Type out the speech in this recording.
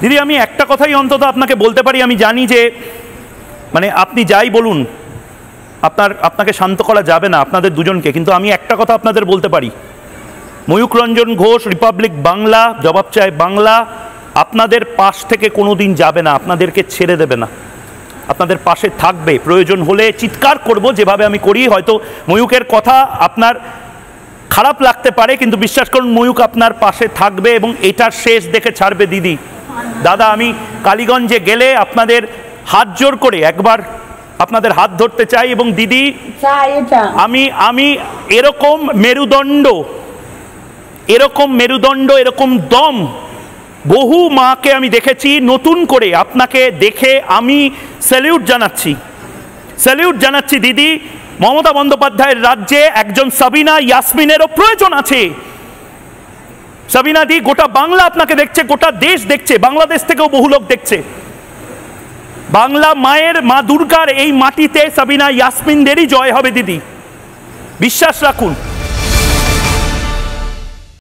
দিদি আমি একটা কথাই অন্তত আপনাকে বলতে পারি, আমি জানি যে মানে আপনি যাই বলুন আপনাকে শান্ত করা যাবে না আপনাদের দুজনকে, কিন্তু আমি একটা কথা আপনাদের বলতে পারি, ময়ূক রঞ্জন ঘোষ, রিপাবলিক বাংলা, জবাব চায় বাংলা আপনাদের পাশ থেকে কোনো দিন যাবে না, আপনাদেরকে ছেড়ে দেবে না, আপনাদের পাশে থাকবে। প্রয়োজন হলে চিৎকার করব যেভাবে আমি করি। হয়তো ময়ূকের কথা আপনার খারাপ লাগতে পারে, কিন্তু বিশ্বাস করুন ময়ূক আপনার পাশে থাকবে এবং এটার শেষ দেখে ছাড়বে। দিদি দাদা আমি কালীগঞ্জে গেলে আপনাদের হাত জোর করে একবার আপনাদের হাত ধরতে চাই, এবং দিদি আমি এরকম মেরুদণ্ড এরকম দম বহু মাকে আমি দেখেছি। নতুন করে আপনাকে দেখে আমি স্যালিউট জানাচ্ছি দিদি। মমতা বন্দ্যোপাধ্যায়ের রাজ্যে একজন সাবিনা ইয়াসমিনেরও প্রয়োজন আছে। সাবিনা দি, গোটা বাংলা আপনাকে দেখছে, গোটা দেশ দেখছে, বাংলাদেশ থেকেও বহু লোক দেখছে। বাংলা মায়ের, মা দুর্গার এই মাটিতে সাবিনা ইয়াসমিনদেরই জয় হবে দিদি, বিশ্বাস রাখুন।